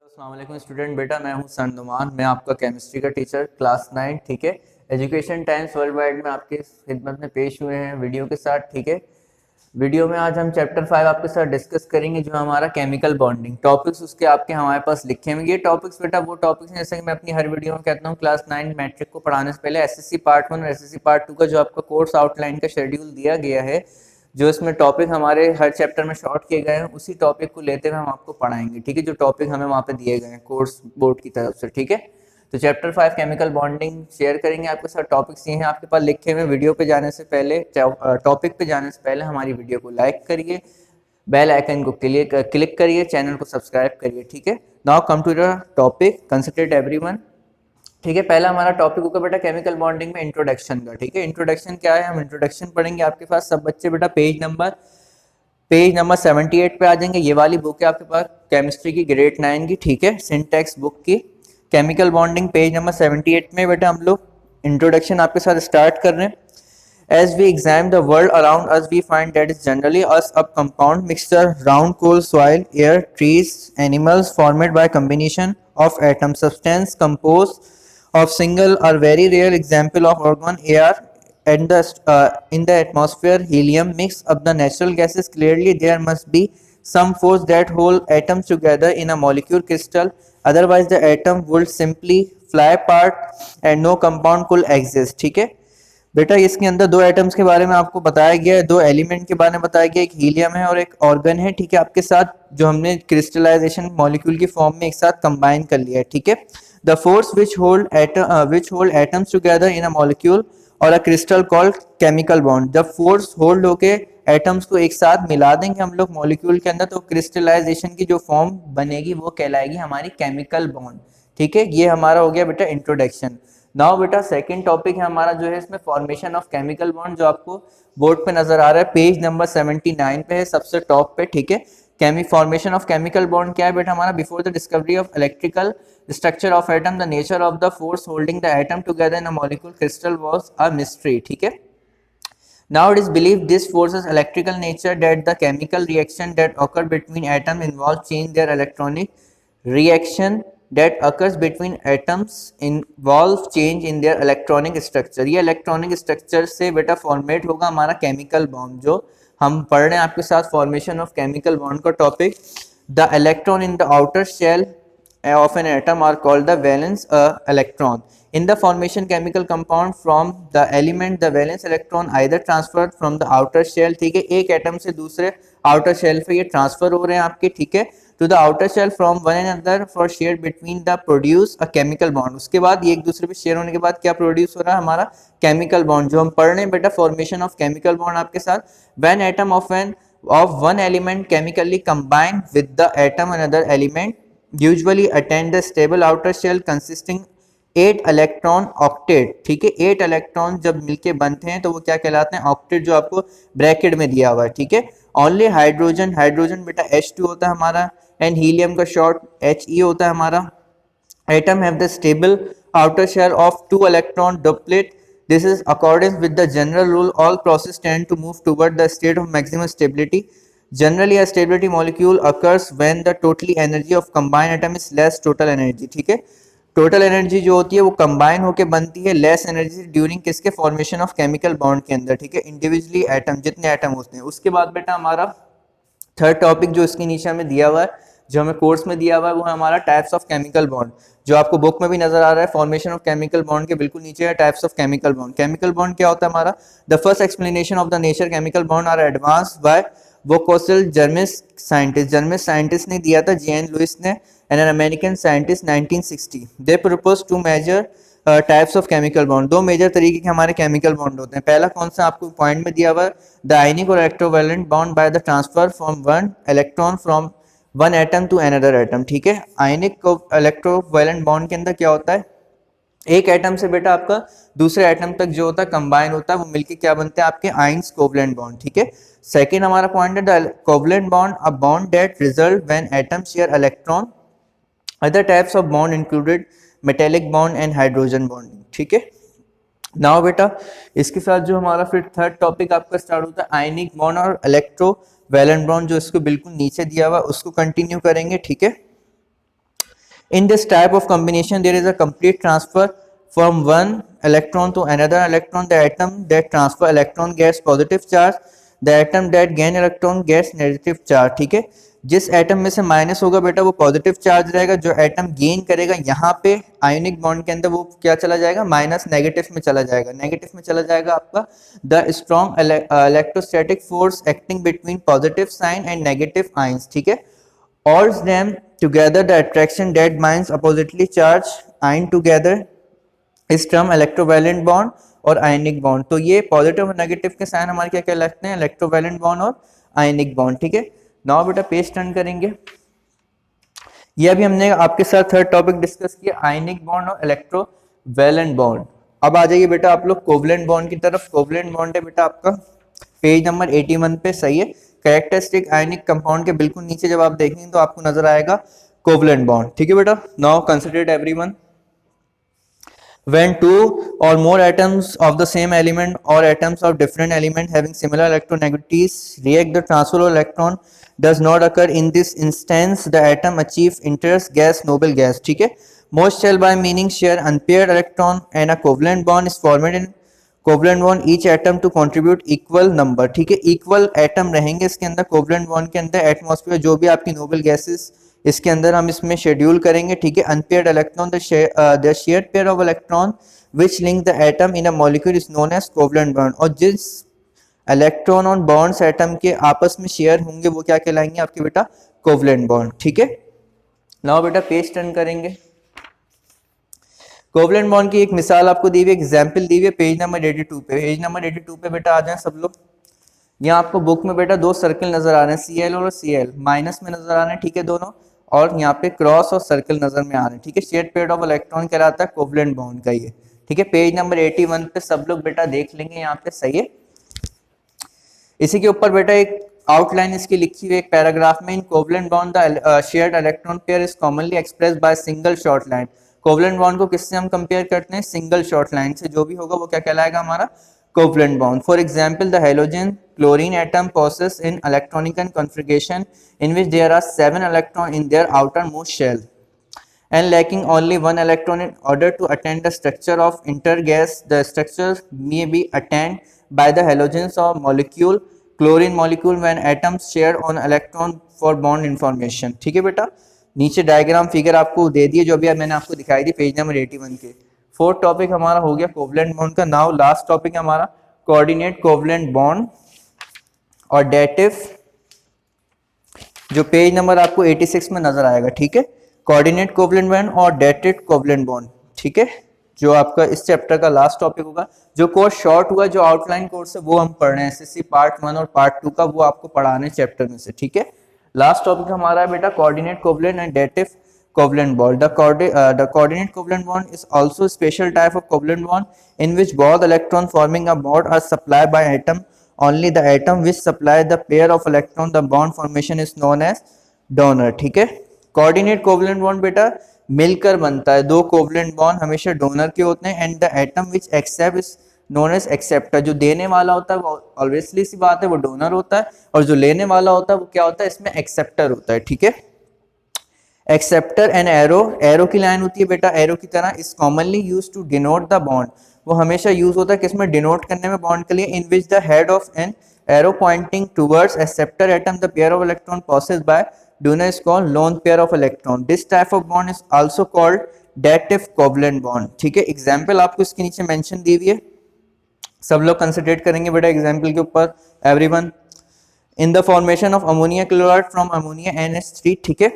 अस्सलाम वालेकुम स्टूडेंट। बेटा मैं हूं संदुमान, मैं आपका केमिस्ट्री का टीचर क्लास 9। ठीक है, एजुकेशन टाइम्स वर्ल्ड वाइड में आपके खिदमत में पेश हुए हैं वीडियो के साथ। ठीक है, वीडियो में आज हम चैप्टर 5 आपके साथ डिस्कस करेंगे, जो हमारा केमिकल बॉन्डिंग टॉपिक्स उसके आपके हमारे पास लिखे हैं। ये टॉपिक्स बेटा वो टॉपिक्स हैं जैसे कि मैं अपनी हर वीडियो में कहता हूँ, क्लास 9 मैट्रिक को पढ़ाने से पहले एसएससी पार्ट 1 और एसएससी पार्ट 2 का जो आपका कोर्स आउटलाइन का शेड्यूल दिया गया है, जो इसमें टॉपिक हमारे हर चैप्टर में शॉर्ट किए गए हैं, उसी टॉपिक को लेते हुए हम आपको पढ़ाएंगे। ठीक है, जो टॉपिक हमें वहाँ पे दिए गए हैं कोर्स बोर्ड की तरफ से। ठीक है, तो चैप्टर 5 केमिकल बॉन्डिंग शेयर करेंगे आपके साथ। टॉपिक्स ये हैं आपके पास लिखे हुए। वीडियो पे जाने से पहले, टॉपिक पे जाने से पहले हमारी वीडियो को लाइक करिए, बेल आइकन को क्लिक करिए, चैनल को सब्सक्राइब करिए। ठीक है, now come to the topic, consider everyone. ठीक है, पहला हमारा टॉपिक होगा बेटा केमिकल बॉन्डिंग में इंट्रोडक्शन का। ठीक है, इंट्रोडक्शन क्या है, हम इंट्रोडक्शन पढ़ेंगे। आपके पास सब बच्चे बेटा पेज नंबर 78 पे आ जाएंगे। ये वाली बुक है आपके पास केमिस्ट्री की ग्रेड 9 की। ठीक है, सिंटेक्स बुक की केमिकल बॉन्डिंग पेज नंबर 78 में बेटा हम लोग इंट्रोडक्शन आपके साथ स्टार्ट कर रहे हैं। As we examine the world around us, we find that it's generally a compound mixture, round, cool, soil, air, trees, animals, formed by combination of atoms. Substance composed of single or very rare example of organ, air, and in the atmosphere, helium mix up the natural gases. Clearly, there must be some force that hold atoms together in a molecule crystal. Otherwise, the atom would simply fly apart and no compound could exist. ठीक है बेटा, इसके अंदर दो atoms के बारे में आपको बताया गया है, दो एलिमेंट के बारे में बताया गया है, एक हीलियम है और एक ऑर्गन है। ठीक है, आपके साथ जो हमने क्रिस्टलाइजेशन मॉलिक्यूल की फॉर्म में एक साथ कंबाइन कर लिया है। ठीक है, the force which hold atoms together in a molecule और a crystal called chemical bond. जब फोर्स होल्ड होके एटम्स को एक साथ मिला देंगे हम लोग मॉलिक्यूल के अंदर, तो क्रिस्टलाइजेशन की जो फॉर्म बनेगी वो कहलाएगी हमारी केमिकल बॉन्ड। ठीक है, ये हमारा हो गया बेटा इंट्रोडक्शन। नाउ बेटा सेकंड टॉपिक है हमारा जो है इसमें फॉर्मेशन ऑफ केमिकल बॉन्ड, जो आपको बोर्ड पे नजर आ रहा है, पेज नंबर 79 पे है, सबसे टॉप पे। ठीक है, फॉर्मेशन ऑफ केमिकल बॉन्ड क्या है बेटा हमारा, before the discovery of electrical structure of atom, the nature of the force holding the atom together in a molecule crystal was a mystery. ठीक है, now it is believed this forces electrical nature that the chemical reaction that occur between atoms involve change their electronic reaction that occurs between atoms involve change in their electronic structure। ये electronic structure से बेटा format होगा हमारा chemical bond, जो हम पढ़ रहे हैं आपके साथ formation of chemical bond का topic। The electron in the outer shell of an atom are called the valence electron. In the formation chemical compound from the element, the valence electron either transferred from the outer shell, ठीक है, एक atom से दूसरे outer shell पे ये transfer हो रहे हैं आपके। ठीक है, to the outer shell from one another for shared between the produce a chemical bond। उसके बाद ये एक दूसरे पे शेयर होने के बाद क्या प्रोड्यूस हो रहा है हमारा केमिकल बॉन्ड, जो हम पढ़ रहे हैं बेटा फॉर्मेशन ऑफ केमिकल बॉन्ड आपके साथ। when atom of one element chemically combine with the atom another element usually attain the stable outer shell consisting 8 electron octet. ठीक है, 8 इलेक्ट्रॉन जब मिलके बनते हैं तो वो क्या कहलाते हैं, ऑक्टेट, जो आपको ब्रैकेट में दिया हुआ है। ठीक है, ओनली हाइड्रोजन बेटा H2 होता है हमारा, एंड हीलियम का शॉर्ट He होता है हमारा। Atom have the stable outer shell of 2 electron duplet. This is according with the general rule all process tend to move toward the state of maximum stability. Generally, a stability molecule occurs when the totally energy of combined atom is less total energy। ठीक है, total energy जो होती है वो combine होकर बनती है less energy during किसके फॉर्मेशन ऑफ केमिकल बॉन्ड के अंदर। ठीक है, इंडिविजुअली एटम जितने एटम होते हैं। उसके बाद बेटा हमारा थर्ड टॉपिक जो इसके नीचे हमें दिया हुआ है, जो हमें कोर्स में दिया हुआ है, वो है हमारा टाइप्स ऑफ केमिकल बॉन्ड, जो आपको बुक में भी नजर आ रहा है। फॉर्मेशन ऑफ केमिकल बॉन्ड के बिल्कुल नीचे है types of chemical bond. Chemical bond क्या होता है हमारा, the first explanation of the nature chemical bond are advance by Kossel German scientist ने दिया था, J.N. लुइस ने, and an American scientist 1960। They propose two major types of chemical bond. दो major तरीके के हमारे केमिकल बॉन्ड होते हैं। पहला कौन सा आपको पॉइंट में दिया हुआ है, द आयनिक और electrovalent bond by the transfer from one electron from one atom to another atom. ठीक है, आयनिक को इलेक्ट्रोवैलेंट बॉन्ड के अंदर क्या होता है, एक एटम से बेटा आपका दूसरे एटम तक जो होता है कंबाइन होता है, वो मिलके क्या बनते हैं आपके आयंस कोवलेंट बॉन्ड। ठीक है, सेकंड हमारा पॉइंट है the covalent bond, a bond that result when atom share electron. Other types of bond included metallic bond and hydrogen bonding. ठीक है, नाउ बेटा इसके साथ जो हमारा फिर थर्ड टॉपिक आपका स्टार्ट होता है आयनिक बॉन्ड और इलेक्ट्रोवैलेंट बॉन्ड, जो इसको बिल्कुल नीचे दिया हुआ उसको कंटिन्यू करेंगे। ठीक है, In this type of combination, there is a complete transfer from one electron to another electron. The atom that transfer electron gets positive charge. The atom that gain electron gets negative charge. ठीक है, जिस atom में से minus होगा बेटा वो positive charge रहेगा, जो एटम गेन करेगा यहाँ पे आयोनिक बॉन्ड के अंदर वो क्या चला जाएगा, माइनस नेगेटिव में चला जाएगा, नेगेटिव में चला जाएगा आपका the strong electrostatic force acting between positive sign and negative ions. ठीक है, Odds them together, the attraction that binds oppositely charged ion together is termed electrovalent bond और ionic bond. तो ये पॉजिटिव और नेगेटिव के साइन हमारे क्या कहलाते हैं, इलेक्ट्रोवैलेंट बॉन्ड और आयनिक बॉन्ड. ठीक है, नाउ बेटा पेज टर्न करेंगे. ये अभी हमने आपके साथ थर्ड टॉपिक डिस्कस किया, आयनिक बॉन्ड और इलेक्ट्रोवैलेंट बॉन्ड. अब आ जाइए बेटा आप लोग कोवलेंट बॉन्ड की तरफ. कोवलेंट बॉन्ड है बेटा आपका पेज नंबर 81 पे. सही है, कैरेक्टरिस्टिक आयनिक कंपाउंड के बिल्कुल नीचे जब आप देखेंगे तो आपको नजर आएगा कोवलेंट बॉन्ड. ठीक है बेटा, now consider it everyone. When two or more atoms of the same element or atoms of different element having similar electronegativities react, the transfer of electron does not occur. In this instance, the atom achieve interest gas, noble gas. ठीक है, most shell by meaning share unpaired electron and a covalent bond is formed in covalent bond each atom to contribute equal number. ठीक है, equal atom रहेंगे इसके अंदर covalent bond के अंदर. Atmosphere जो भी आपकी नोबल गैसेस इसके अंदर हम इसमें शेड्यूल करेंगे. ठीक है, unpaired electron the shared pair of electron which link the atom in a molecule is known as covalent bond. और जिस इलेक्ट्रॉन और बॉन्ड्स एटम के आपस में शेयर होंगे वो क्या कहलाएंगे आपके बेटा कोवलेंट बॉन्ड. ठीक है, नाउ बेटा पेज टर्न करेंगे. कोवलेंट बॉन्ड की एक मिसाल आपको दी हुई, एग्जाम्पल दी हुई है पेज नंबर 82 पे. पेज नंबर 82 पे बेटा आ जाए सब लोग. यहाँ आपको बुक में बेटा दो सर्कल नजर आ रहे हैं, Cl और Cl माइनस में नजर आ रहे हैं. ठीक है दोनों, और यहाँ पे क्रॉस और सर्कल नजर में आ रहे हैं. ठीक है, शेयर्ड पेयर ऑफ इलेक्ट्रॉन कहलाता है कोवलेंट बॉन्ड का ये. ठीक है, पेज नंबर 81 पे सब लोग बेटा देख लेंगे यहाँ पे. सही है, इसी के ऊपर बेटा एक आउटलाइन इसकी लिखी हुई एक पैराग्राफ में. In covalent bond the shared electron pair is commonly expressed by single short line. Covalent bond को किससे हम कंपेयर करते हैं, सिंगल शॉर्ट लाइन से. जो भी होगा वो क्या कहलाएगा हमारा covalent bond. For example the halogen chlorine atom possess in electronic configuration in which there are 7 electrons in their outermost shell and lacking only 1 electron. In order to attain the structure of intergas, the structure may be attained by the halogens of molecule chlorine molecule when atoms share on electron for bond information. ठीक है बेटा, नीचे diagram figure आपको दे दिए जो अभी मैंने आपको दिखाई दी पेज नंबर 81 के. फोर्थ टॉपिक हमारा हो गया कोवलेंट बॉन्ड का. नाउ लास्ट टॉपिक हमारा कोऑर्डिनेट कोवलेंट बॉन्ड और डेटिव, जो पेज नंबर आपको 86 में नजर आएगा. ठीक है, कोऑर्डिनेट कोवलेंट बॉन्ड और डेटेड कोवलेंट बॉन्ड. ठीक है, जो आपका इस चैप्टर का लास्ट टॉपिक होगा. जो कोर्स शॉर्ट हुआ, जो आउटलाइन कोर्स है वो हम पढ़ रहे हैं, एसएससी पार्ट 1 और पार्ट 2 का, वो आपको पढ़ाने चैप्टर में से. ठीक है, लास्ट टॉपिक हमारा है बेटा coordinate covalent and dative covalent bond. The coordinate covalent bond is also a special type of covalent bond in which both electron forming a bond are supplied by atom. Only the atom which supply the pair of electron the bond formation is known as donor. ठीक है, coordinate covalent bond बेटा मिलकर बनता है. दो covalent bond हमेशा donor के होते हैं. And the atom which accept is known as acceptor. जो देने वाला होता है वो ऑब्वियसली सी बात है वो डोनर होता है, और जो लेने वाला होता है वो क्या होता है, इसमें एक्सेप्टर होता है. ठीक है, एक्सेप्टर एंड एरो, एरो की लाइन होती है बेटा एरो की तरह. Is commonly use to denote the bond. वो हमेशा यूज होता है किसमें, डिनोट करने में बॉन्ड के लिए. In which the head of an arrow pointing towards acceptor atom the pair of electron passes by donor is called lone pair of electron. This type of bond is also called dative covalent bond. ठीक है, example आपको इसके नीचे mention the हुई है, सब लोग consider करेंगे बेटा एग्जाम्पल के ऊपर. Everyone, in the formation of ammonia chloride from ammonia NH3. ठीक है,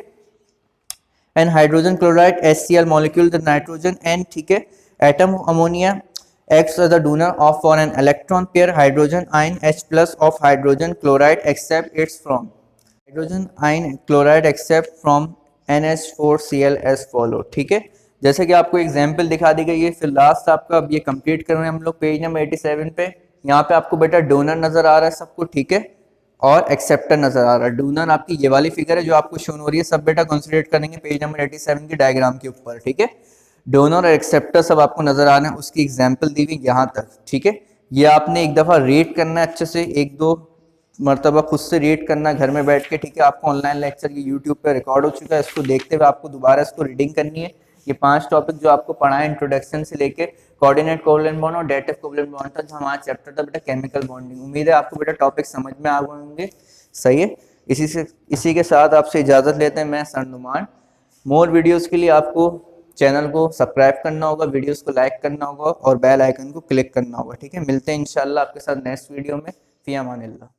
and hydrogen chloride HCl molecule the nitrogen and. ठीक है, atom of ammonia acts as the donor of for an electron pair hydrogen ion H plus of hydrogen chloride except its from hydrogen ion chloride except from NH4Cl as follow. ठीक है, जैसे कि आपको example दिखा दी गई है. फिर last आपका अब ये कंप्लीट कर रहे हैं हम लोग पेज नंबर 87 पे. यहाँ पे आपको बेटा डोनर नजर आ रहा है सबको. ठीक है, और एक्सेप्टर नजर आ रहा है. डोनर आपकी ये वाली फिगर है जो आपको शोन हो रही है, सब बेटा कंसिडर करेंगे पेज नंबर 87 की डायग्राम के ऊपर. ठीक है, डोनर और एक्सेप्टर सब आपको नजर आ रहे हैं, उसकी एग्जाम्पल दी हुई यहाँ तक. ठीक है, ये आपने एक दफा रीड करना है अच्छे से, एक दो मर्तबा खुद से रीड करना घर में बैठ के, ठीक है। आपको ऑनलाइन लेक्चर ये यूट्यूब पे रिकॉर्ड हो चुका है, इसको देखते हुए आपको दोबारा इसको रीडिंग करनी है। ये 5 टॉपिक जो आपको पढ़ाए इंट्रोडक्शन से लेके कोऑर्डिनेट कोवलेंट बॉन्ड और डेटिव कोवलेंट बॉन्ड तक, हमारा चैप्टर था बेटा केमिकल बॉन्डिंग। उम्मीद है आपको बेटा टॉपिक समझ में आ गए होंगे, सही है। इसी के साथ आपसे इजाज़त लेते हैं, मैं सर नुमान। मोर वीडियोस के लिए आपको चैनल को सब्सक्राइब करना होगा, वीडियोस को लाइक करना होगा और बेल आइकन को क्लिक करना होगा, ठीक है। मिलते हैं इंशाल्लाह आपके साथ नेक्स्ट वीडियो में। फी अमानिल्लाह।